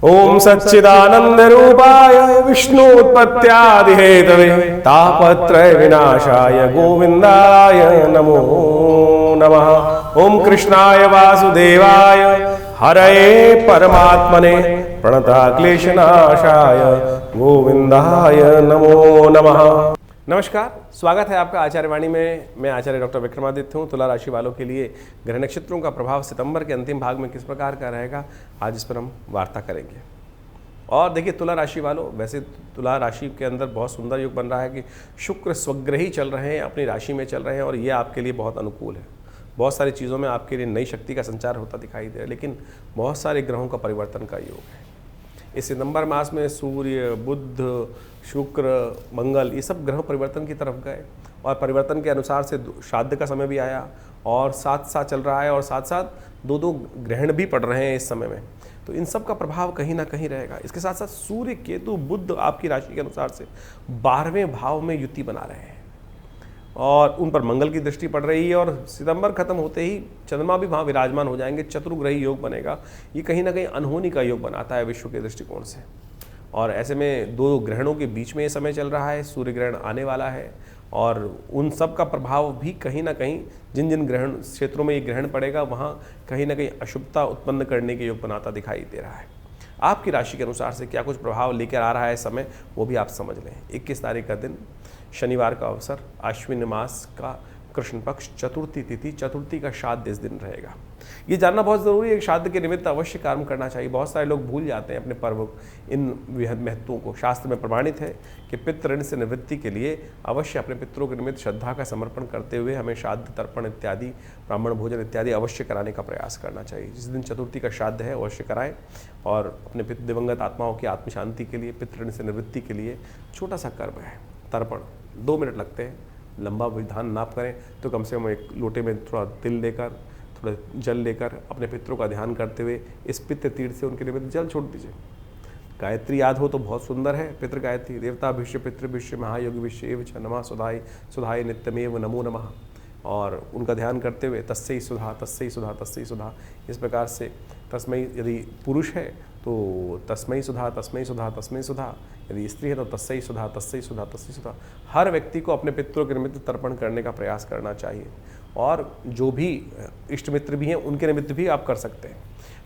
ओम सच्चिदानंद रूपाय विष्णुत्पत्त्यादिहेतवे तापत्रय विनाशाय गोविंदाय नमो नमः। ओम कृष्णाय वासुदेवाय हरये परमात्मने प्रणतक्लेशनाशाय गोविंदाय नमो नमः। नमस्कार, स्वागत है आपका आचार्य वाणी में। मैं आचार्य डॉक्टर विक्रमादित्य हूँ। तुला राशि वालों के लिए ग्रह नक्षत्रों का प्रभाव सितंबर के अंतिम भाग में किस प्रकार का रहेगा, आज इस पर हम वार्ता करेंगे। और देखिए तुला राशि वालों, वैसे तुला राशि के अंदर बहुत सुंदर योग बन रहा है कि शुक्र स्वग्रही चल रहे हैं, अपनी राशि में चल रहे हैं और ये आपके लिए बहुत अनुकूल है। बहुत सारी चीज़ों में आपके लिए नई शक्ति का संचार होता दिखाई दे रहा है, लेकिन बहुत सारे ग्रहों का परिवर्तन का योग है। इस सितंबर मास में सूर्य, बुध, शुक्र, मंगल, ये सब ग्रह परिवर्तन की तरफ गए और परिवर्तन के अनुसार से श्राद्ध का समय भी आया और साथ साथ चल रहा है और साथ साथ दो ग्रहण भी पड़ रहे हैं इस समय में। तो इन सब का प्रभाव कहीं ना कहीं रहेगा। इसके साथ साथ सूर्य, केतु, बुध आपकी राशि के अनुसार से 12वें भाव में युति बना रहे हैं और उन पर मंगल की दृष्टि पड़ रही है और सितंबर खत्म होते ही चंद्रमा भी वहाँ विराजमान हो जाएंगे। चतुर्ग्रही योग बनेगा। ये कहीं ना कहीं अनहोनी का योग बनाता है विश्व के दृष्टिकोण से। और ऐसे में दो ग्रहणों के बीच में ये समय चल रहा है, सूर्य ग्रहण आने वाला है और उन सब का प्रभाव भी कहीं ना कहीं जिन जिन ग्रहण क्षेत्रों में ये ग्रहण पड़ेगा वहाँ कहीं ना कहीं अशुभता उत्पन्न करने के योग बनाता दिखाई दे रहा है। आपकी राशि के अनुसार से क्या कुछ प्रभाव लेकर आ रहा है समय, वो भी आप समझ लें। 21 तारीख का दिन, शनिवार का अवसर, आश्विन मास का कृष्ण पक्ष, चतुर्थी तिथि, चतुर्थी का श्राद्ध इस दिन रहेगा। ये जानना बहुत ज़रूरी है कि श्राद्ध के निमित्त अवश्य कर्म करना चाहिए। बहुत सारे लोग भूल जाते हैं अपने पर्व, इन महत्वों को। शास्त्र में प्रमाणित है कि पितृ ऋण से निवृत्ति के लिए अवश्य अपने पितरों के निमित्त श्रद्धा का समर्पण करते हुए हमें श्राद्ध, तर्पण इत्यादि, ब्राह्मण भोजन इत्यादि अवश्य कराने का प्रयास करना चाहिए। जिस दिन चतुर्थी का श्राद्ध है अवश्य कराएं और अपने दिवंगत आत्माओं की आत्म शांति के लिए, पितृ ऋण से निवृत्ति के लिए छोटा सा कर्म है तर्पण। 2 मिनट लगते हैं। लंबा विधान ना करें तो कम से कम एक लोटे में थोड़ा तिल लेकर, थोड़ा जल लेकर अपने पितरों का ध्यान करते हुए इस पितृ तीर्थ से उनके निमित्त जल छोड़ दीजिए। गायत्री याद हो तो बहुत सुंदर है। पितृ गायत्री, देवता भिष्य पितृ भिष्य महायोगी विश्व एव च नमः सुधाय सुधाय नित्यमेव नमो नमः। और उनका ध्यान करते हुए तस्यै सुधा तस्यै सुधा तस्यै सुधा, इस प्रकार से तस्मै, यदि पुरुष है तो तस्मै सुधा तस्मै सुधा तस्मै सुधा, यदि स्त्री है तो तस्यै सुधा तस्यै सुधा तस्यै सुधा। हर व्यक्ति को अपने पितरों के निमित्त तर्पण करने का प्रयास करना चाहिए और जो भी इष्ट मित्र भी हैं उनके निमित्त भी आप कर सकते हैं।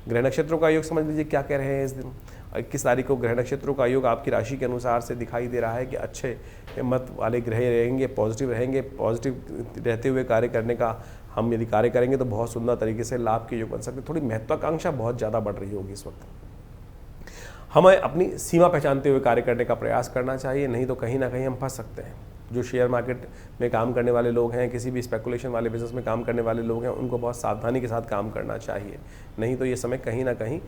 ग्रह नक्षत्रों का योग समझ लीजिए क्या कह रहे हैं इस दिन। 21 तारीख को ग्रह नक्षत्रों का योग आपकी राशि के अनुसार से दिखाई दे रहा है कि अच्छे मत वाले ग्रह रहेंगे, पॉजिटिव रहेंगे। पॉजिटिव रहते हुए कार्य करने का हम यदि कार्य करेंगे तो बहुत सुंदर तरीके से लाभ के योग बन सकते हैं। थोड़ी महत्वाकांक्षा बहुत ज़्यादा बढ़ रही होगी इस वक्त। हमें अपनी सीमा पहचानते हुए कार्य करने का प्रयास करना चाहिए, नहीं तो कहीं ना कहीं हम फंस सकते हैं। जो शेयर मार्केट में काम करने वाले लोग हैं, किसी भी स्पेकुलेशन वाले बिजनेस में काम करने वाले लोग हैं, उनको बहुत सावधानी के साथ काम करना चाहिए, नहीं तो ये समय कहीं ना कहीं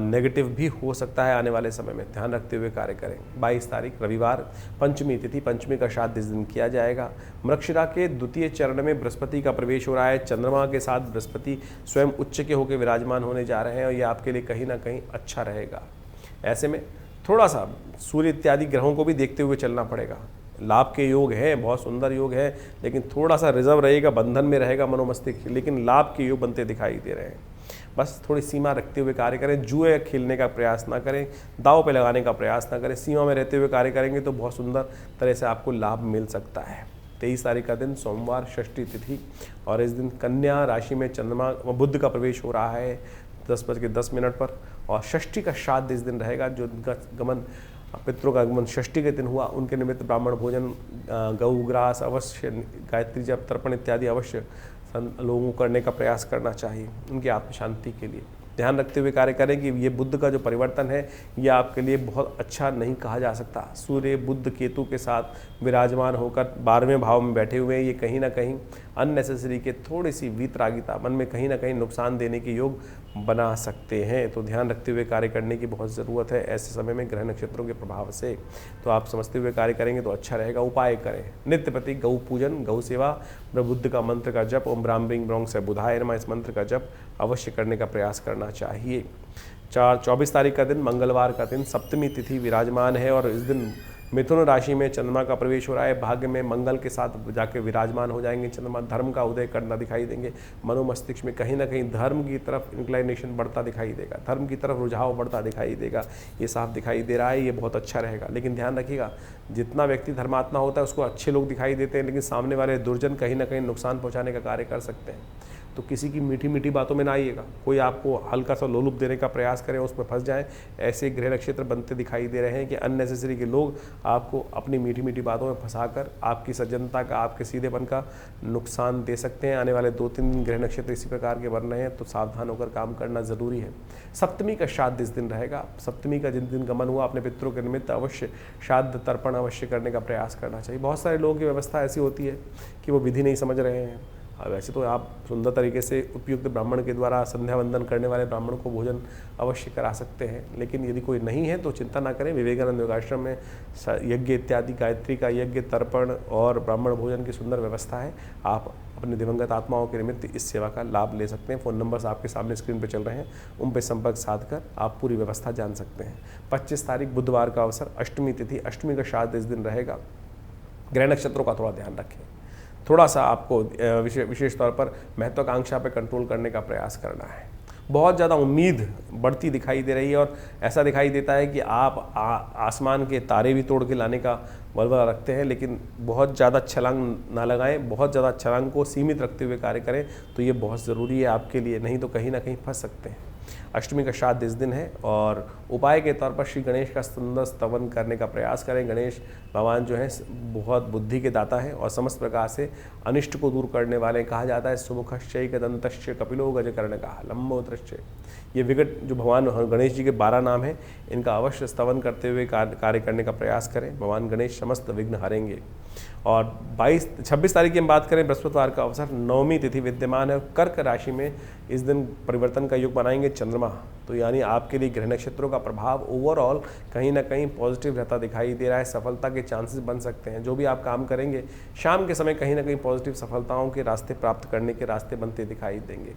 नेगेटिव भी हो सकता है। आने वाले समय में ध्यान रखते हुए कार्य करें। 22 तारीख रविवार, पंचमी तिथि, पंचमी का श्राद्ध इस दिन किया जाएगा। मृगशिरा के द्वितीय चरण में बृहस्पति का प्रवेश हो रहा है। चंद्रमा के साथ बृहस्पति स्वयं उच्च के होकर विराजमान होने जा रहे हैं और ये आपके लिए कहीं ना कहीं अच्छा रहेगा। ऐसे में थोड़ा सा सूर्य इत्यादि ग्रहों को भी देखते हुए चलना पड़ेगा। लाभ के योग हैं, बहुत सुंदर योग है, लेकिन थोड़ा सा रिजर्व रहेगा, बंधन में रहेगा मनोमस्तिष्क, लेकिन लाभ के योग बनते दिखाई दे रहे हैं। बस थोड़ी सीमा रखते हुए कार्य करें। जुए खेलने का प्रयास ना करें, दाव पे लगाने का प्रयास ना करें। सीमा में रहते हुए कार्य करेंगे तो बहुत सुंदर तरह से आपको लाभ मिल सकता है। 23 तारीख का दिन, सोमवार, षष्ठी तिथि और इस दिन कन्या राशि में चंद्रमा बुध का प्रवेश हो रहा है 10:10 पर और षष्ठी का श्राद्ध इस दिन रहेगा। जो गमन पितरों का आगमन षष्ठी के दिन हुआ उनके निमित्त ब्राह्मण भोजन, गौ ग्रास अवश्य, गायत्री जप, तर्पण इत्यादि अवश्य लोगों को करने का प्रयास करना चाहिए उनकी आत्म शांति के लिए। ध्यान रखते हुए कार्य करें कि ये बुध का जो परिवर्तन है ये आपके लिए बहुत अच्छा नहीं कहा जा सकता। सूर्य बुध केतु के साथ विराजमान होकर 12वें भाव में बैठे हुए हैं। ये कहीं ना कहीं अननेसेसरी के थोड़ी सी वीतरागिता, मन में कहीं ना कहीं नुकसान देने के योग बना सकते हैं। तो ध्यान रखते हुए कार्य करने की बहुत ज़रूरत है ऐसे समय में ग्रह नक्षत्रों के प्रभाव से। तो आप समझते हुए कार्य करेंगे तो अच्छा रहेगा। उपाय करें, नित्य प्रति गौ पूजन, गौ सेवा, बुद्ध का मंत्र का जप, ओम ब्राह्म ब्रीं ब्रौं से बुधाय नमः, इस मंत्र का जप अवश्य करने का प्रयास करना चाहिए। 24 तारीख का दिन, मंगलवार का दिन, सप्तमी तिथि विराजमान है और इस दिन मिथुन राशि में चंद्रमा का प्रवेश हो रहा है, भाग्य में मंगल के साथ जाके विराजमान हो जाएंगे चंद्रमा। धर्म का उदय करना दिखाई देंगे, मनोमस्तिष्क में कहीं ना कहीं धर्म की तरफ इंक्लाइनेशन बढ़ता दिखाई देगा, धर्म की तरफ रुझाव बढ़ता दिखाई देगा, ये साफ दिखाई दे रहा है। ये बहुत अच्छा रहेगा। लेकिन ध्यान रखिएगा, जितना व्यक्ति धर्मात्मा होता है उसको अच्छे लोग दिखाई देते हैं, लेकिन सामने वाले दुर्जन कहीं ना कहीं नुकसान पहुंचाने का कार्य कर सकते हैं। तो किसी की मीठी मीठी बातों में ना आइएगा। कोई आपको हल्का सा लोलुप देने का प्रयास करें, उसमें फंस जाएं, ऐसे ग्रह नक्षत्र बनते दिखाई दे रहे हैं कि अननेसेसरी के लोग आपको अपनी मीठी मीठी बातों में फंसाकर आपकी सज्जनता का, आपके सीधेपन का नुकसान दे सकते हैं। आने वाले 2-3 दिन ग्रह नक्षत्र इसी प्रकार के बन रहे हैं, तो सावधान होकर काम करना ज़रूरी है। सप्तमी का श्राद्ध इस दिन रहेगा। सप्तमी का जिन दिन गमन हुआ, अपने पितरों के निमित्त अवश्य श्राद्ध तर्पण अवश्य करने का प्रयास करना चाहिए। बहुत सारे लोगों की व्यवस्था ऐसी होती है कि वो विधि नहीं समझ रहे हैं। वैसे तो आप सुंदर तरीके से उपयुक्त ब्राह्मण के द्वारा संध्या वंदन करने वाले ब्राह्मण को भोजन अवश्य करा सकते हैं, लेकिन यदि कोई नहीं है तो चिंता ना करें। विवेकानंद योगाश्रम में यज्ञ इत्यादि, गायत्री का यज्ञ, तर्पण और ब्राह्मण भोजन की सुंदर व्यवस्था है। आप अपने दिवंगत आत्माओं के निमित्त इस सेवा का लाभ ले सकते हैं। फ़ोन नंबर्स आपके सामने स्क्रीन पर चल रहे हैं, उन पर संपर्क साधकर आप पूरी व्यवस्था जान सकते हैं। 25 तारीख बुधवार का अवसर, अष्टमी तिथि, अष्टमी का श्राद्ध इस दिन रहेगा। ग्रह नक्षत्रों का थोड़ा ध्यान रखें। थोड़ा सा आपको विशेष तौर पर महत्वाकांक्षा पर कंट्रोल करने का प्रयास करना है। बहुत ज़्यादा उम्मीद बढ़ती दिखाई दे रही है और ऐसा दिखाई देता है कि आप आसमान के तारे भी तोड़ के लाने का बलबला रखते हैं, लेकिन बहुत ज़्यादा छलांग ना लगाएं। बहुत ज़्यादा छलांग को सीमित रखते हुए कार्य करें, तो ये बहुत ज़रूरी है आपके लिए, नहीं तो कहीं ना कहीं फंस सकते हैं। अष्टमी का श्राद्ध इस दिन है और उपाय के तौर पर श्री गणेश का सुंदर स्तवन करने का प्रयास करें। गणेश भगवान जो है बहुत बुद्धि के दाता हैं और समस्त प्रकार से अनिष्ट को दूर करने वाले। कहा जाता है सुमुखश्चैकदन्तश्च कपिलो गजकर्णकः लंबोदरश्च। ये विकट जो भगवान गणेश जी के 12 नाम हैं, इनका अवश्य स्तवन करते हुए कार्य करने का प्रयास करें। भगवान गणेश समस्त विघ्न हरेंगे। और 26 तारीख की हम बात करें, बृहस्पतिवार का अवसर, नवमी तिथि विद्यमान है। कर्क राशि में इस दिन परिवर्तन का योग बनाएंगे चंद्रमा, तो यानी आपके लिए ग्रह नक्षत्रों का प्रभाव ओवरऑल कहीं ना कहीं पॉजिटिव रहता दिखाई दे रहा है। सफलता के चांसेस बन सकते हैं। जो भी आप काम करेंगे शाम के समय कहीं ना कहीं पॉजिटिव सफलताओं के रास्ते प्राप्त करने के रास्ते बनते दिखाई देंगे।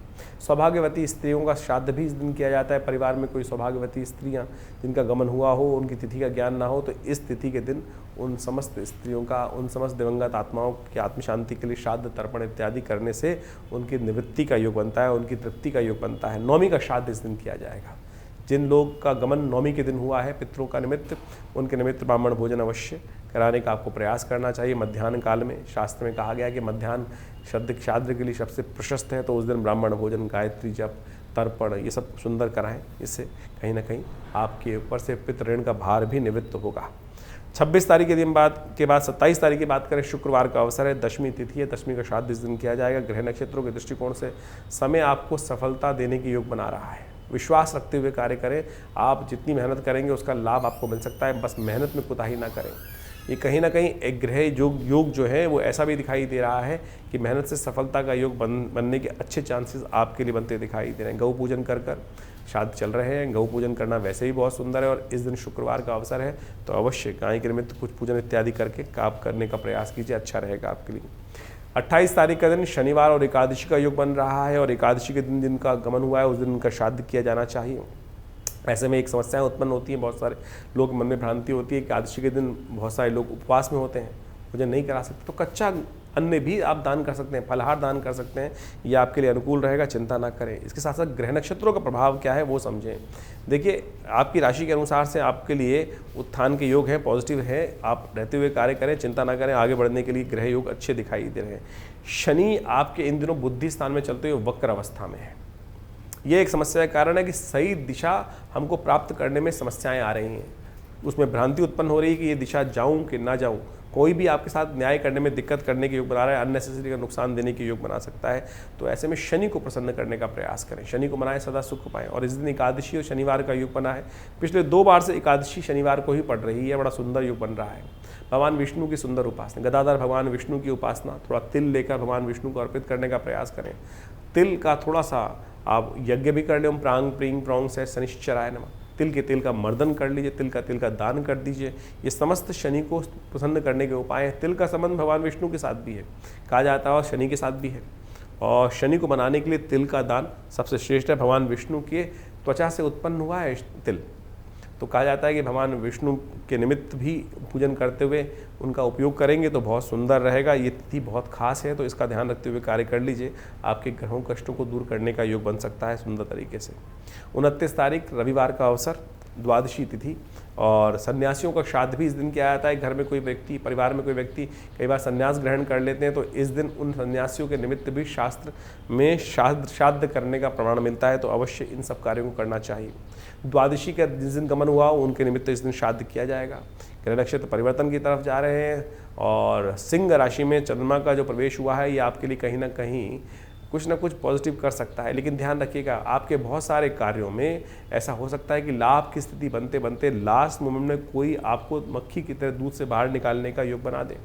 सौभाग्यवती स्त्रियों का श्राद्ध भी इस दिन किया जाता है। परिवार में कोई सौभाग्यवती स्त्रियां जिनका गमन हुआ हो, उनकी तिथि का ज्ञान ना हो, तो इस तिथि के दिन उन समस्त स्त्रियों का, उन समस्त दिवंगत आत्माओं की आत्मशांति के लिए श्राद्ध तर्पण इत्यादि करने से उनकी निवृत्ति का योग बनता है, उनकी तृप्ति का योग बनता है। नौमी का श्राद्ध इस दिन किया जाएगा। जिन लोग का गमन नौमी के दिन हुआ है पितरों का निमित्त, उनके निमित्त ब्राह्मण भोजन अवश्य कराने का आपको प्रयास करना चाहिए। मध्याह्न काल में शास्त्र में कहा गया कि मध्याह्न शब्द श्राद्ध के लिए सबसे प्रशस्त है, तो उस दिन ब्राह्मण भोजन, गायत्री जप, तर्पण ये सब सुंदर कराएं। इससे कहीं ना कहीं आपके ऊपर से पितृ ऋण का भार भी निवृत्त होगा। 26 तारीख के दिन के बाद 27 तारीख की बात करें, शुक्रवार का अवसर है, दशमी तिथि है। दशमी का श्राद्ध इस दिन किया जाएगा। ग्रह नक्षत्रों के दृष्टिकोण से समय आपको सफलता देने की योग बना रहा है। विश्वास रखते हुए कार्य करें। आप जितनी मेहनत करेंगे उसका लाभ आपको मिल सकता है, बस मेहनत में कोताही ना करें। ये कहीं ना कहीं एक ग्रह योग जो है वो ऐसा भी दिखाई दे रहा है कि मेहनत से सफलता का योग बनने के अच्छे चांसेस आपके लिए बनते दिखाई दे रहे हैं। गौ पूजन कर श्राद्ध चल रहे हैं। गौ पूजन करना वैसे ही बहुत सुंदर है और इस दिन शुक्रवार का अवसर है, तो अवश्य गाय के निमित्त कुछ पूजन इत्यादि करके काम करने का प्रयास कीजिए, अच्छा रहेगा आपके लिए। 28 तारीख का दिन शनिवार और एकादशी का योग बन रहा है और एकादशी के दिन जिनका गमन हुआ है उस दिन उनका श्राद्ध किया जाना चाहिए। ऐसे में एक समस्याएं उत्पन्न होती हैं, बहुत सारे लोग मन में भ्रांति होती है। एकादशी के दिन बहुत सारे लोग उपवास में होते हैं, मुझे नहीं करा सकते, तो कच्चा अन्न भी आप दान कर सकते हैं, फलाहार दान कर सकते हैं। ये आपके लिए अनुकूल रहेगा, चिंता ना करें। इसके साथ साथ ग्रह नक्षत्रों का प्रभाव क्या है वो समझें। देखिए, आपकी राशि के अनुसार से आपके लिए उत्थान के योग हैं, पॉजिटिव है। आप रहते हुए कार्य करें, चिंता ना करें। आगे बढ़ने के लिए ग्रह योग अच्छे दिखाई दे रहे हैं। शनि आपके इन दिनों बुद्धि स्थान में चलते हुए वक्र अवस्था में है। ये एक समस्या का कारण है कि सही दिशा हमको प्राप्त करने में समस्याएं आ रही हैं, उसमें भ्रांति उत्पन्न हो रही है कि ये दिशा जाऊं कि ना जाऊं। कोई भी आपके साथ न्याय करने में दिक्कत करने के योग बना रहा है, अननेसेसरी का नुकसान देने के योग बना सकता है। तो ऐसे में शनि को प्रसन्न करने का प्रयास करें, शनि को मनाएं, सदा सुख पाएं। और इस दिन एकादशी और शनिवार का योग बना है। पिछले 2 बार से एकादशी शनिवार को ही पड़ रही है, बड़ा सुंदर योग बन रहा है। भगवान विष्णु की सुंदर उपासना, गदाधर भगवान विष्णु की उपासना, थोड़ा तिल लेकर भगवान विष्णु को अर्पित करने का प्रयास करें। तिल का थोड़ा सा आप यज्ञ भी कर लें, ओम प्रांग प्रींग प्रोंग से शनिश्चराय नमः। तिल के तेल का मर्दन कर लीजिए, तिल का दान कर दीजिए। ये समस्त शनि को प्रसन्न करने के उपाय हैं। तिल का संबंध भगवान विष्णु के साथ भी है, कहा जाता है, और शनि के साथ भी है। और शनि को मनाने के लिए तिल का दान सबसे श्रेष्ठ है। भगवान विष्णु के त्वचा से उत्पन्न हुआ है तिल, तो कहा जाता है कि भगवान विष्णु के निमित्त भी पूजन करते हुए उनका उपयोग करेंगे तो बहुत सुंदर रहेगा। ये तिथि बहुत खास है, तो इसका ध्यान रखते हुए कार्य कर लीजिए। आपके ग्रहों कष्टों को दूर करने का योग बन सकता है सुंदर तरीके से। 29 तारीख रविवार का अवसर, द्वादशी तिथि, और सन्यासियों का श्राद्ध भी इस दिन किया जाता है। घर में कोई व्यक्ति, परिवार में कोई व्यक्ति कई बार सन्यास ग्रहण कर लेते हैं, तो इस दिन उन सन्यासियों के निमित्त भी शास्त्र में श्राद्ध करने का प्रमाण मिलता है, तो अवश्य इन सब कार्यों को करना चाहिए। द्वादशी का जिस दिन गमन हुआ उनके निमित्त इस दिन श्राद्ध किया जाएगा। ग्रह नक्षत्र परिवर्तन की तरफ जा रहे हैं और सिंह राशि में चंद्रमा का जो प्रवेश हुआ है ये आपके लिए कहीं ना कहीं कुछ ना कुछ पॉजिटिव कर सकता है, लेकिन ध्यान रखिएगा आपके बहुत सारे कार्यों में ऐसा हो सकता है कि लाभ की स्थिति बनते बनते लास्ट मोमेंट में कोई आपको मक्खी की तरह दूध से बाहर निकालने का योग बना दे।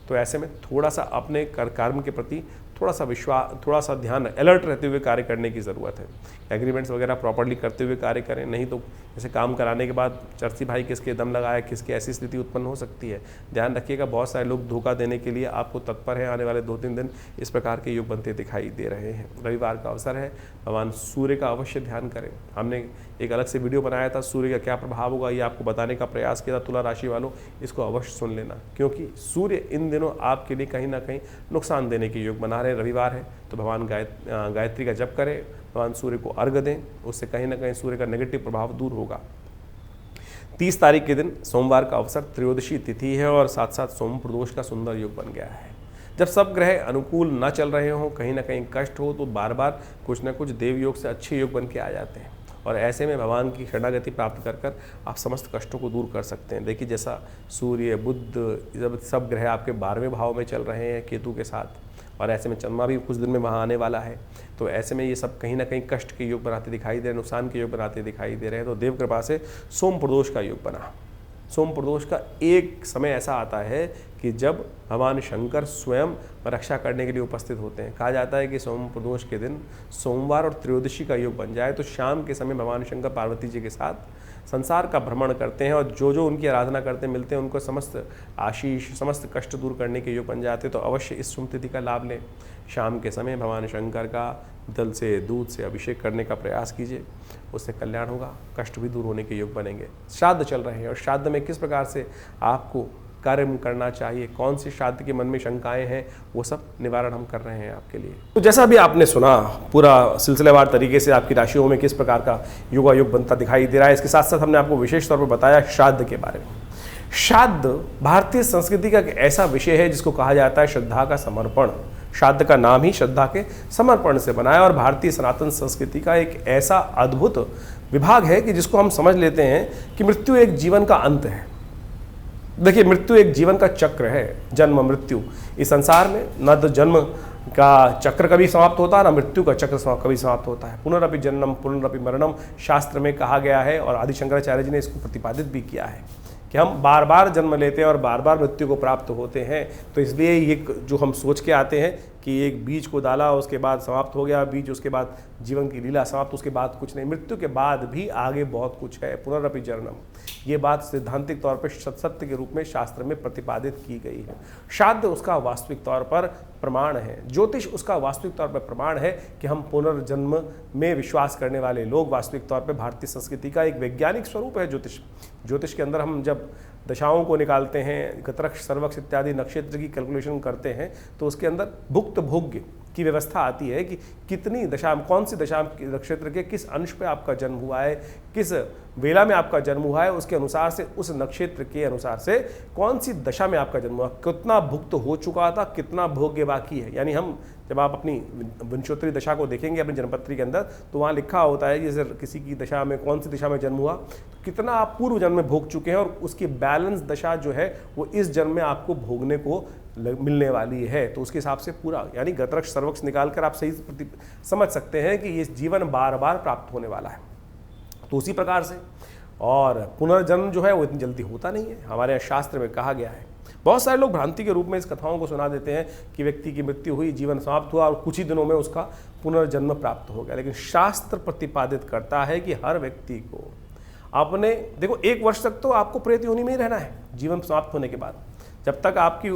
तो ऐसे में थोड़ा सा अपने कर्म के प्रति थोड़ा सा ध्यान, अलर्ट रहते हुए कार्य करने की ज़रूरत है। एग्रीमेंट्स वगैरह प्रॉपर्ली करते हुए कार्य करें, नहीं तो जैसे काम कराने के बाद चर्ची भाई किसके दम लगाए, किसकी ऐसी स्थिति उत्पन्न हो सकती है। ध्यान रखिएगा, बहुत सारे लोग धोखा देने के लिए आपको तत्पर हैं। आने वाले 2-3 दिन इस प्रकार के योग बनते दिखाई दे रहे हैं। रविवार का अवसर है, भगवान सूर्य का अवश्य ध्यान करें। हमने एक अलग से वीडियो बनाया था, सूर्य का क्या प्रभाव होगा ये आपको बताने का प्रयास किया था। तुला राशि वालों इसको अवश्य सुन लेना, क्योंकि सूर्य इन दिनों आपके लिए कहीं ना कहीं नुकसान देने के योग बना रहे हैं। रविवार है तो भगवान गायत्री का जप करें, भगवान सूर्य को अर्घ दें, उससे कहीं ना कहीं सूर्य का नेगेटिव प्रभाव दूर होगा। 30 तारीख के दिन सोमवार का अवसर, त्रयोदशी तिथि है और साथ साथ सोम प्रदोष का सुंदर योग बन गया है। जब सब ग्रह अनुकूल न चल रहे हों, कहीं ना कहीं कष्ट हो, तो बार बार कुछ ना कुछ देव योग से अच्छे योग बन के आ जाते हैं और ऐसे में भगवान की शरणागति प्राप्त कर आप समस्त कष्टों को दूर कर सकते हैं। देखिए जैसा सूर्य, बुध, जब सब ग्रह आपके 12वें भाव में चल रहे हैं केतु के साथ, और ऐसे में चंद्रमा भी कुछ दिन में वहाँ आने वाला है, तो ऐसे में ये सब कहीं ना कहीं कष्ट के योग बनाते दिखाई दे रहे हैं, नुकसान के योग बनाते दिखाई दे रहे हैं। तो देव कृपा से सोम प्रदोष का योग बना। सोम प्रदोष का एक समय ऐसा आता है कि जब भगवान शंकर स्वयं रक्षा करने के लिए उपस्थित होते हैं। कहा जाता है कि सोम प्रदोष के दिन सोमवार और त्रयोदशी का योग बन जाए तो शाम के समय भगवान शंकर पार्वती जी के साथ संसार का भ्रमण करते हैं और जो जो उनकी आराधना करते मिलते हैं उनको समस्त आशीष, समस्त कष्ट दूर करने के योग बन जाते। तो अवश्य इस शुभ तिथि का लाभ लें। शाम के समय भगवान शंकर का जल से, दूध से अभिषेक करने का प्रयास कीजिए, उससे कल्याण होगा, कष्ट भी दूर होने के योग बनेंगे। श्राद्ध चल रहे हैं और श्राद्ध में किस प्रकार से आपको कार्य करना चाहिए, कौन सी श्राद्ध के मन में शंकाएं हैं, वो सब निवारण हम कर रहे हैं आपके लिए। तो जैसा भी आपने सुना, पूरा सिलसिलेवार तरीके से आपकी राशियों में किस प्रकार का योगायोग बनता दिखाई दे रहा है। इसके साथ साथ हमने आपको विशेष तौर पर बताया श्राद्ध के बारे में। श्राद्ध भारतीय संस्कृति का एक ऐसा विषय है जिसको कहा जाता है श्रद्धा का समर्पण। श्राद्ध का नाम ही श्रद्धा के समर्पण से बना है और भारतीय सनातन संस्कृति का एक ऐसा अद्भुत विभाग है कि जिसको हम समझ लेते हैं कि मृत्यु एक जीवन का अंत है। देखिए, मृत्यु एक जीवन का चक्र है, जन्म मृत्यु। इस संसार में न तो जन्म का चक्र कभी समाप्त होता है, ना मृत्यु का चक्र कभी समाप्त होता है। पुनरअपि जन्मम पुनरअपि मरणम शास्त्र में कहा गया है और आदि शंकराचार्य जी ने इसको प्रतिपादित भी किया है कि हम बार बार जन्म लेते हैं और बार बार मृत्यु को प्राप्त होते हैं। तो इसलिए ये जो हम सोच के आते हैं कि एक बीज को डाला, उसके बाद समाप्त हो गया बीज, उसके बाद जीवन की लीला समाप्त, उसके बाद कुछ नहीं, मृत्यु के बाद भी आगे बहुत कुछ है। पुनरअपि जन्मम, ये बात सैद्धांतिक तौर पर सत्य के रूप में शास्त्र में प्रतिपादित की गई है। श्राद्ध उसका वास्तविक तौर पर प्रमाण है, ज्योतिष उसका वास्तविक तौर पर प्रमाण है कि हम पुनर्जन्म में विश्वास करने वाले लोग वास्तविक तौर पर भारतीय संस्कृति का एक वैज्ञानिक स्वरूप है ज्योतिष। ज्योतिष के अंदर हम जब दशाओं को निकालते हैं, गतरक्ष, सर्वक्ष इत्यादि नक्षत्र की कैलकुलेशन करते हैं, तो उसके अंदर भुक्त भोग्य की व्यवस्था आती है कि कितनी दशा, कौन सी दशा नक्षत्र के किस अंश पे आपका जन्म हुआ है, किस वेला में आपका जन्म हुआ है, उसके अनुसार से उस नक्षत्र के अनुसार से कौन सी दशा में आपका जन्म हुआ, कितना भुक्त हो चुका था, कितना भोग्य बाकी है। यानी हम जब आप अपनी विंशोत्तरी दशा को देखेंगे अपनी जन्मपत्री के अंदर, तो वहाँ लिखा होता है जैसे किसी की दशा में कौन सी दशा में जन्म हुआ, तो कितना आप पूर्व जन्म में भोग चुके हैं और उसकी बैलेंस दशा जो है वो इस जन्म में आपको भोगने को मिलने वाली है। तो उसके हिसाब से पूरा यानी गतरक्ष सर्वक्ष निकाल कर आप सही समझ सकते हैं कि ये जीवन बार बार प्राप्त होने वाला है। तो उसी प्रकार से और पुनर्जन्म जो है वो इतनी जल्दी होता नहीं है, हमारे यहाँ शास्त्र में कहा गया है। बहुत सारे लोग भ्रांति के रूप में इस कथाओं को सुना देते हैं कि व्यक्ति की मृत्यु हुई, जीवन समाप्त हुआ और कुछ ही दिनों में उसका पुनर्जन्म प्राप्त हो गया। लेकिन शास्त्र प्रतिपादित करता है कि हर व्यक्ति को अपने, देखो 1 वर्ष तक तो आपको प्रेत योनि में ही रहना है जीवन समाप्त होने के बाद। जब तक आपकी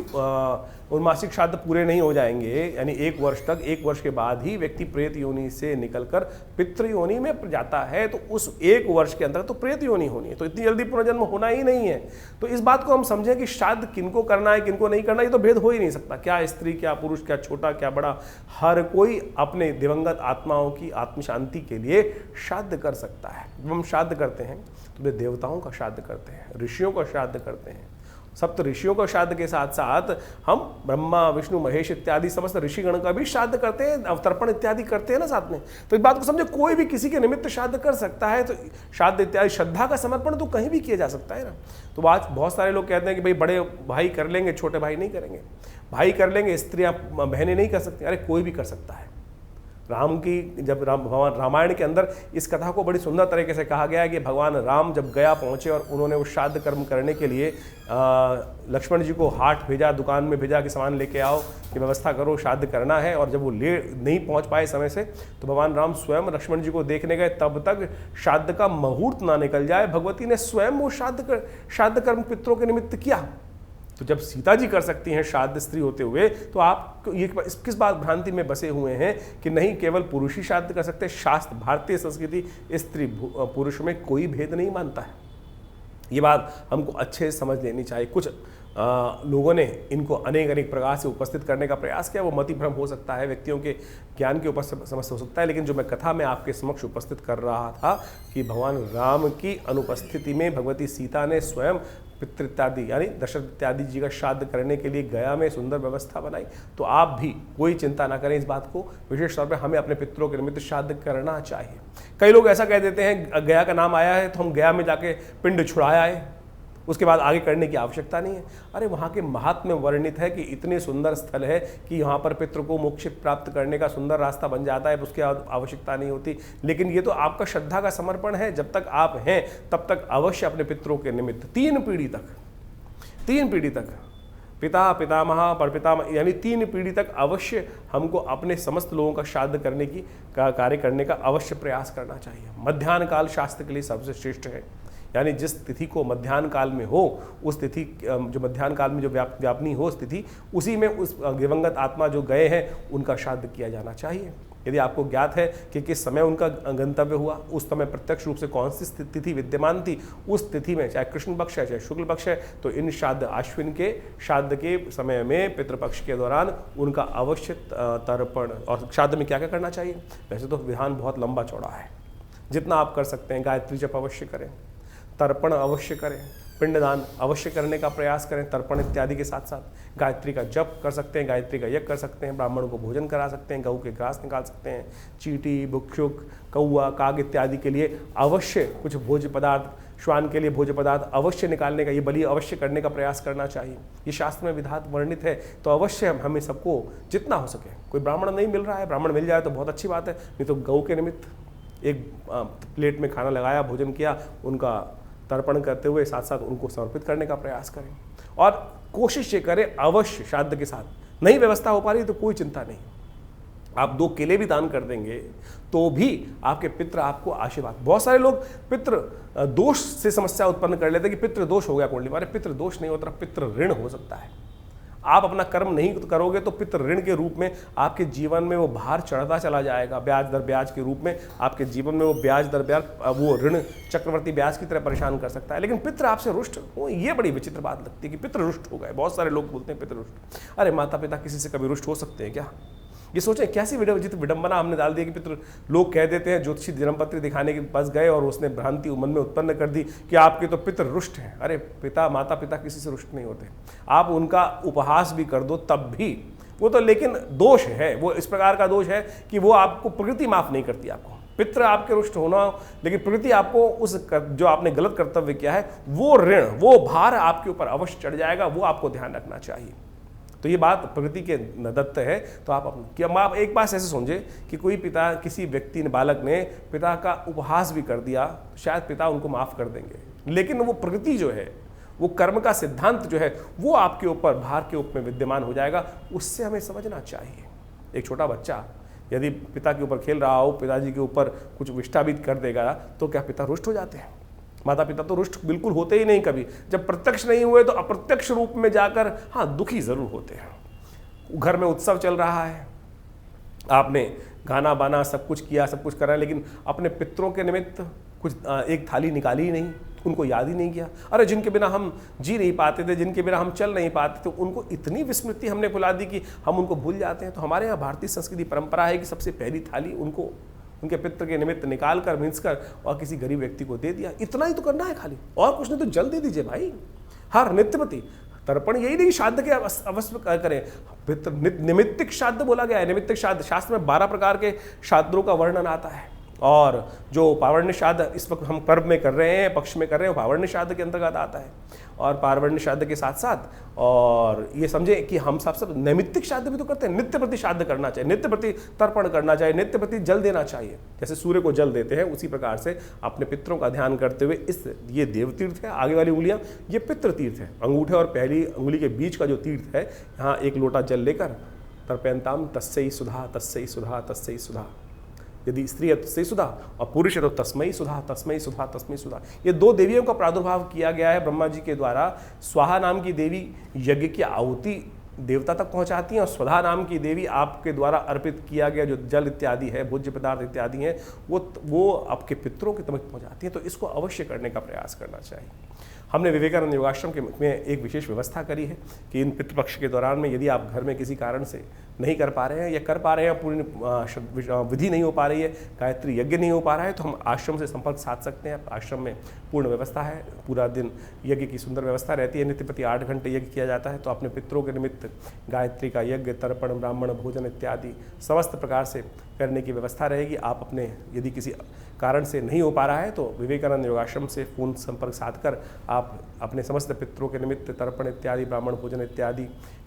उन्मासिक श्राद्ध पूरे नहीं हो जाएंगे, यानी 1 वर्ष तक, 1 वर्ष के बाद ही व्यक्ति प्रेत योनि से निकलकर पितृ योनि में जाता है, तो उस 1 वर्ष के अंदर तो प्रेत योनि होनी है, तो इतनी जल्दी पुनर्जन्म होना ही नहीं है। तो इस बात को हम समझें कि श्राद्ध किनको करना है किनको नहीं करना, ये तो भेद हो ही नहीं सकता। क्या स्त्री, क्या पुरुष, क्या छोटा, क्या बड़ा, हर कोई अपने दिवंगत आत्माओं की आत्म शांति के लिए श्राद्ध कर सकता है। जब हम श्राद्ध करते हैं तो वे देवताओं का श्राद्ध करते हैं, ऋषियों का श्राद्ध करते हैं। सप्त ऋषियों का श्राद्ध के साथ साथ हम ब्रह्मा, विष्णु, महेश इत्यादि समस्त ऋषिगण का भी श्राद्ध करते हैं, अवतर्पण इत्यादि करते हैं ना साथ में। तो इस बात को समझे, कोई भी किसी के निमित्त श्राद्ध कर सकता है। तो श्राद्ध इत्यादि श्रद्धा का समर्पण तो कहीं भी किया जा सकता है ना। तो आज बहुत सारे लोग कहते हैं कि भाई बड़े भाई कर लेंगे, छोटे भाई नहीं करेंगे। भाई कर लेंगे, स्त्रियां बहनें नहीं कर सकती। अरे कोई भी कर सकता है। राम की जब भगवान रामायण के अंदर इस कथा को बड़ी सुंदर तरीके से कहा गया है कि भगवान राम जब गया पहुंचे और उन्होंने वो श्राद्ध कर्म करने के लिए लक्ष्मण जी को हाट भेजा, दुकान में भेजा कि सामान लेके आओ, कि व्यवस्था करो, श्राद्ध करना है। और जब वो नहीं पहुंच पाए समय से, तो भगवान राम स्वयं लक्ष्मण जी को देखने गए। तब तक श्राद्ध का मुहूर्त ना निकल जाए, भगवती ने स्वयं वो श्राद्ध कर्म पितरों के निमित्त किया। तो जब सीता जी कर सकती हैं श्राद्ध स्त्री होते हुए, तो आप ये किस बात भ्रांति में बसे हुए हैं कि नहीं केवल पुरुष ही श्राद्ध कर सकते। शास्त्र, भारतीय संस्कृति स्त्री पुरुष में कोई भेद नहीं मानता है। ये बात हमको अच्छे से समझ लेनी चाहिए। कुछ लोगों ने इनको अनेक प्रकार से उपस्थित करने का प्रयास किया। वो मति भ्रम हो सकता है, व्यक्तियों के ज्ञान के ऊपर समस्या हो सकता है। लेकिन जो मैं कथा में आपके समक्ष उपस्थित कर रहा था कि भगवान राम की अनुपस्थिति में भगवती सीता ने स्वयं पितृ इत्यादि यानी दशरथ इत्यादि जी का श्राद्ध करने के लिए गया में सुंदर व्यवस्था बनाई। तो आप भी कोई चिंता ना करें इस बात को। विशेष तौर पे हमें अपने पितरों के निमित्त श्राद्ध करना चाहिए। कई लोग ऐसा कह देते हैं गया का नाम आया है तो हम गया में जाके पिंड छुड़ाया है, उसके बाद आगे करने की आवश्यकता नहीं है। अरे वहाँ के महात्म्य वर्णित है कि इतने सुंदर स्थल है कि यहाँ पर पितृ को मोक्ष प्राप्त करने का सुंदर रास्ता बन जाता है, उसकी आवश्यकता नहीं होती। लेकिन ये तो आपका श्रद्धा का समर्पण है। जब तक आप हैं तब तक अवश्य अपने पितरों के निमित्त 3 पीढ़ी तक पिता, पितामह, परपितामह यानी 3 पीढ़ी तक अवश्य हमको अपने समस्त लोगों का श्राद्ध करने की कार्य करने का अवश्य प्रयास करना चाहिए। मध्याह्न काल शास्त्र के लिए सबसे श्रेष्ठ है। यानी जिस तिथि को मध्याह्न काल में हो, उस तिथि जो मध्याह्न काल में जो व्यापनी हो उस तिथि, उसी में उस दिवंगत आत्मा जो गए हैं उनका श्राद्ध किया जाना चाहिए। यदि आपको ज्ञात है कि किस समय उनका गंतव्य हुआ, उस समय प्रत्यक्ष रूप से कौन सी तिथि विद्यमान थी, उस तिथि में चाहे कृष्ण पक्ष है चाहे शुक्ल पक्ष है, तो इन श्राद्ध अश्विन के श्राद्ध के समय में पितृपक्ष के दौरान उनका अवश्य तर्पण। और श्राद्ध में क्या क्या करना चाहिए? वैसे तो विधान बहुत लंबा चौड़ा है, जितना आप कर सकते हैं। गायत्री जप अवश्य करें, तर्पण अवश्य करें, पिंडदान अवश्य करने का प्रयास करें। तर्पण इत्यादि के साथ साथ गायत्री का जप कर सकते हैं, गायत्री का यज्ञ कर सकते हैं, ब्राह्मणों को भोजन करा सकते हैं, गऊ के घास निकाल सकते हैं, चींटी, भुक्षुक, कौआ, काग इत्यादि के लिए अवश्य कुछ भोज्य पदार्थ, श्वान के लिए भोज्य पदार्थ अवश्य निकालने का, ये बलि अवश्य करने का प्रयास करना चाहिए। ये शास्त्र में विधात वर्णित है। तो अवश्य हमें सबको जितना हो सके, कोई ब्राह्मण नहीं मिल रहा है, ब्राह्मण मिल जाए तो बहुत अच्छी बात है, नहीं तो गऊ के निमित्त एक प्लेट में खाना लगाया, भोजन किया, उनका तर्पण करते हुए साथ साथ उनको समर्पित करने का प्रयास करें। और कोशिश ये करें अवश्य श्राद्ध के साथ। नहीं व्यवस्था हो पा रही तो कोई चिंता नहीं, आप 2 केले भी दान कर देंगे तो भी आपके पितृ आपको आशीर्वाद। बहुत सारे लोग पितृ दोष से समस्या उत्पन्न कर लेते हैं कि पितृ दोष हो गया कुंडली में। अरे पितृ दोष नहीं होता, पितृ ऋण हो सकता है। आप अपना कर्म नहीं करोगे तो पितृ ऋण के रूप में आपके जीवन में वो भार चढ़ता चला जाएगा। ब्याज दर ब्याज के रूप में आपके जीवन में वो ब्याज दर ब्याज, वो ऋण चक्रवर्ती ब्याज की तरह परेशान कर सकता है। लेकिन पितृ आपसे रुष्ट हो, ये बड़ी विचित्र बात लगती है कि पितृ रुष्ट हो गए। बहुत सारे लोग बोलते हैं पितृ रुष्ट। अरे माता पिता किसी से कभी रुष्ट हो सकते हैं क्या? ये सोचें कैसी विडंबना हमने डाल दी कि पितृ, लोग कह देते हैं ज्योतिषी जन्मपत्री दिखाने के पास गए और उसने भ्रांति मन में उत्पन्न कर दी कि आपके तो पितृ रुष्ट हैं। अरे माता पिता किसी से रुष्ट नहीं होते। आप उनका उपहास भी कर दो तब भी वो तो, लेकिन दोष है, वो इस प्रकार का दोष है कि वो आपको प्रकृति माफ नहीं करती। आपको पितृ आपके रुष्ट होना, लेकिन प्रकृति आपको उस जो आपने गलत कर्तव्य किया है वो ऋण, वो भार आपके ऊपर अवश्य चढ़ जाएगा। वो आपको ध्यान रखना चाहिए। तो ये बात प्रकृति के दत्त है। तो आप एक बात ऐसे समझे कि कोई पिता, किसी व्यक्ति ने, बालक ने पिता का उपहास भी कर दिया, शायद पिता उनको माफ कर देंगे। लेकिन वो प्रकृति जो है, वो कर्म का सिद्धांत जो है, वो आपके ऊपर भार के रूप में विद्यमान हो जाएगा। उससे हमें समझना चाहिए। एक छोटा बच्चा यदि पिता के ऊपर खेल रहा हो, पिताजी के ऊपर कुछ विष्ठा भी कर देगा, तो क्या पिता रुष्ट हो जाते हैं? माता पिता तो रुष्ट बिल्कुल होते ही नहीं कभी, जब प्रत्यक्ष नहीं हुए तो अप्रत्यक्ष रूप में जाकर हाँ दुखी जरूर होते हैं। घर में उत्सव चल रहा है, आपने गाना बाना सब कुछ किया, सब कुछ करा, लेकिन अपने पितरों के निमित्त कुछ एक थाली निकाली ही नहीं, उनको याद ही नहीं किया। अरे जिनके बिना हम जी नहीं पाते थे, जिनके बिना हम चल नहीं पाते थे, उनको इतनी विस्मृति हमने भुला दी कि हम उनको भूल जाते हैं। तो हमारे यहाँ भारतीय संस्कृति परंपरा है कि सबसे पहली थाली उनको उनके पितृ के निमित्त निकाल कर मिंस कर और किसी गरीब व्यक्ति को दे दिया। इतना ही तो करना है खाली, और कुछ नहीं तो जल दे दीजिए भाई। हर नित्यपति तर्पण यही नहीं श्राद्ध के अवश्य करें, पितृ निमित्तिक श्राद्ध बोला गया है। निमित्तिक श्राद्ध शास्त्र में 12 प्रकार के श्राद्धों का वर्णन आता है, और जो पावर्ण्य श्राद्ध इस वक्त हम पर्व में कर रहे हैं, पक्ष में कर रहे हैं, पावर्ण्य श्राद्ध के अंतर्गत आता है। और पावर्ण्य श्राद्ध के साथ साथ और ये समझें कि हम सब नैमित्तिक श्राद्ध भी तो करते हैं। नित्य प्रति श्राद्ध करना चाहिए, नित्य प्रति तर्पण करना चाहिए, नित्य प्रति जल देना चाहिए। जैसे सूर्य को जल देते हैं उसी प्रकार से अपने पितरों का ध्यान करते हुए ये देव तीर्थ है, आगे वाली उंगलियां ये पितृ तीर्थ है। अंगूठे और पहली उंगली के बीच का जो तीर्थ है, यहाँ एक लोटा जल लेकर तर्पयन्ताम तस्यै सुधा तस्यै सुधा तस्यै सुधा। यदि स्त्री है तो तस्मै सुधा और पुरुष है तो तस्मै सुधा तस्मै सुधा तस्मै सुधा। ये 2 देवियों का प्रादुर्भाव किया गया है ब्रह्मा जी के द्वारा। स्वाहा नाम की देवी यज्ञ की आहुति देवता तक पहुंचाती हैं, और स्वधा नाम की देवी आपके द्वारा अर्पित किया गया जो जल इत्यादि है, भोज्य पदार्थ इत्यादि हैं, वो आपके पितरों के तक पहुंचाती हैं। तो इसको अवश्य करने का प्रयास करना चाहिए। हमने विवेकानंद योगाश्रम के में एक विशेष व्यवस्था करी है कि इन पितृपक्ष के दौरान में यदि आप घर में किसी कारण से नहीं कर पा रहे हैं या कर पा रहे हैं, पूर्ण विधि नहीं हो पा रही है, गायत्री यज्ञ नहीं हो पा रहा है, तो हम आश्रम से संपर्क साध सकते हैं। आश्रम में पूर्ण व्यवस्था है, पूरा दिन यज्ञ की सुंदर व्यवस्था रहती है। नित्य प्रति 8 घंटे यज्ञ किया जाता है। तो अपने पितरों के निमित्त गायत्री का यज्ञ, तर्पण, ब्राह्मण भोजन इत्यादि समस्त प्रकार से करने की व्यवस्था रहेगी। आप अपने यदि किसी कारण से नहीं हो पा रहा है तो विवेकानंद योगाश्रम से फोन संपर्क साधकर आप अपने समस्त पितरों के निमित्त तर्पण इत्यादि, ब्राह्मण भोजन इत्यादि,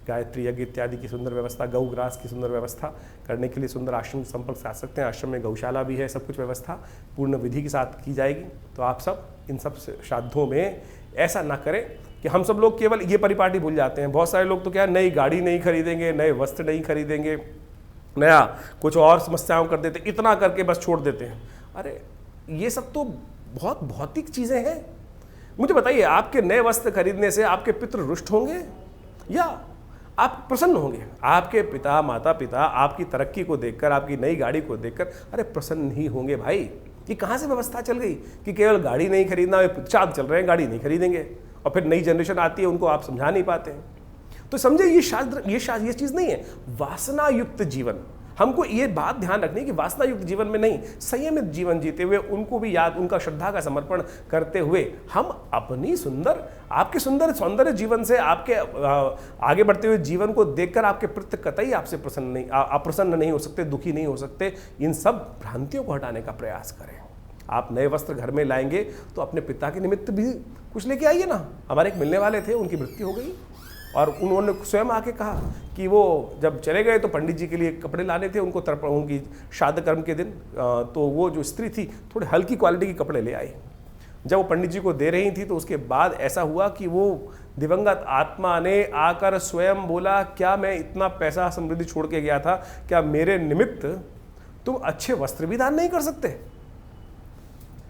गायत्री यज्ञ इत्यादि की सुंदर व्यवस्था, गौ ग्रास की सुंदर व्यवस्था करने के लिए सुंदर आश्रम से संपर्क साध सकते हैं। आश्रम में गौशाला भी है, सब कुछ व्यवस्था पूर्ण विधि के साथ की जाएगी। तो आप सब इन सब श्राद्धों में ऐसा ना करें कि हम सब लोग केवल ये परिपाटी भूल जाते हैं। बहुत सारे लोग तो क्या नई गाड़ी नहीं खरीदेंगे, नए वस्त्र नहीं खरीदेंगे, नया कुछ और समस्याओं कर देते, इतना करके बस छोड़ देते हैं। अरे ये सब तो बहुत भौतिक चीज़ें हैं। मुझे बताइए, आपके नए वस्त्र खरीदने से आपके पितृ रुष्ट होंगे या आप प्रसन्न होंगे? आपके पिता माता पिता आपकी तरक्की को देखकर, आपकी नई गाड़ी को देखकर अरे प्रसन्न नहीं होंगे भाई। ये कहाँ से व्यवस्था चल गई कि केवल गाड़ी नहीं खरीदना, चाँद चल रहे हैं गाड़ी नहीं खरीदेंगे, और फिर नई जनरेशन आती है उनको आप समझा नहीं पाते हैं। तो समझे ये चीज़ नहीं है। वासना युक्त जीवन, हमको ये बात ध्यान रखनी कि वासना युक्त जीवन में नहीं, संयमित जीवन जीते हुए उनको भी याद, उनका श्रद्धा का समर्पण करते हुए हम अपनी आपके सुंदर सौंदर्य जीवन से, आपके आगे बढ़ते हुए जीवन को देखकर आपके प्रति कतई आपसे अप्रसन्न नहीं हो सकते, दुखी नहीं हो सकते। इन सब भ्रांतियों को हटाने का प्रयास करें। आप नए वस्त्र घर में लाएंगे तो अपने पिता के निमित्त भी कुछ लेके आइए ना। हमारे एक मिलने वाले थे, उनकी मृत्यु हो गई और उन्होंने स्वयं आके कहा कि वो जब चले गए तो पंडित जी के लिए कपड़े लाने थे उनको, उनकी श्राद्ध कर्म के दिन। तो वो जो स्त्री थी थोड़े हल्की क्वालिटी के कपड़े ले आई। जब वो पंडित जी को दे रही थी तो उसके बाद ऐसा हुआ कि वो दिवंगत आत्मा ने आकर स्वयं बोला, क्या मैं इतना पैसा समृद्धि छोड़ के गया था, क्या मेरे निमित्त तुम अच्छे वस्त्र भी दान नहीं कर सकते?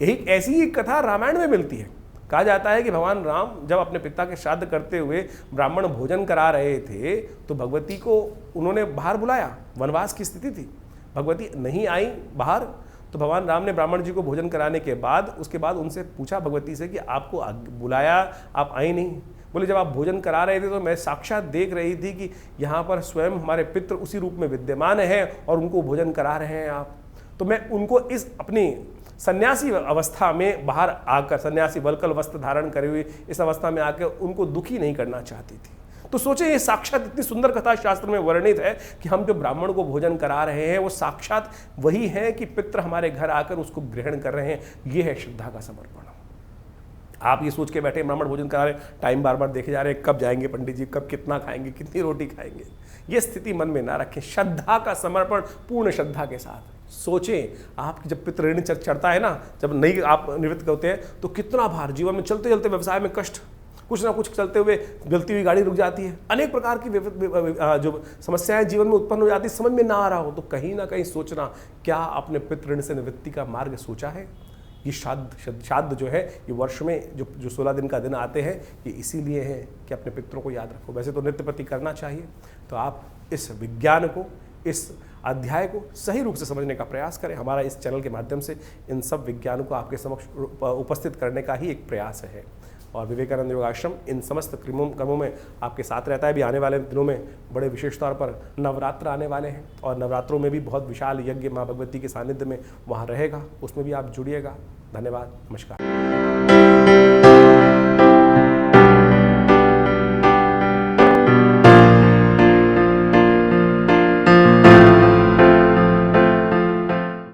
यही ऐसी ही कथा रामायण में मिलती है। कहा जाता है कि भगवान राम जब अपने पिता के श्राद्ध करते हुए ब्राह्मण भोजन करा रहे थे तो भगवती को उन्होंने बाहर बुलाया। वनवास की स्थिति थी, भगवती नहीं आई बाहर, तो भगवान राम ने ब्राह्मण जी को भोजन कराने के बाद उसके बाद उनसे पूछा भगवती से कि आपको बुलाया, आप आई नहीं। बोले जब आप भोजन करा रहे थे तो मैं साक्षात देख रही थी कि यहाँ पर स्वयं हमारे पितृ उसी रूप में विद्यमान हैं और उनको भोजन करा रहे हैं आप। तो मैं उनको इस अपनी सन्यासी अवस्था में बाहर आकर, सन्यासी वल्कल वस्त्र धारण करे हुए इस अवस्था में आकर उनको दुखी नहीं करना चाहती थी। तो सोचे ये साक्षात इतनी सुंदर कथा शास्त्र में वर्णित है कि हम जो ब्राह्मण को भोजन करा रहे हैं वो साक्षात वही है कि पितृ हमारे घर आकर उसको ग्रहण कर रहे हैं। ये है श्रद्धा का समर्पण। आप ये सोच के बैठे ब्राह्मण भोजन करा रहे, टाइम बार बार देखे जा रहे हैं, कब जाएंगे पंडित जी, कब कितना खाएंगे, कितनी रोटी खाएंगे। ये स्थिति मन में ना रखें। श्रद्धा का समर्पण पूर्ण श्रद्धा के साथ सोचें। आप जब पितृ ऋण चढ़ता है ना, जब नहीं आप निवृत्त करते हैं तो कितना भार, जीवन में चलते चलते व्यवसाय में कष्ट, कुछ ना कुछ चलते हुए गलती हुई गाड़ी रुक जाती है, अनेक प्रकार की जो समस्याएं जीवन में उत्पन्न हो जाती है, समझ में ना आ रहा हो तो कहीं ना कहीं सोचना, क्या आपने पितृ ऋण से निवृत्ति का मार्ग सोचा है? ये श्राद्ध जो है ये वर्ष में जो 16 दिन का दिन आते हैं ये इसीलिए है कि अपने पितरों को याद रखो। वैसे तो नित्य प्रति करना चाहिए, तो आप इस विज्ञान को, इस अध्याय को सही रूप से समझने का प्रयास करें। हमारा इस चैनल के माध्यम से इन सब विज्ञानों को आपके समक्ष उपस्थित करने का ही एक प्रयास है। और विवेकानंद योग आश्रम इन समस्त कर्मों में आपके साथ रहता है। भी आने वाले दिनों में बड़े विशेष तौर पर नवरात्र आने वाले हैं और नवरात्रों में भी बहुत विशाल यज्ञ माँ भगवती के सानिध्य में वहाँ रहेगा, उसमें भी आप जुड़िएगा। धन्यवाद, नमस्कार।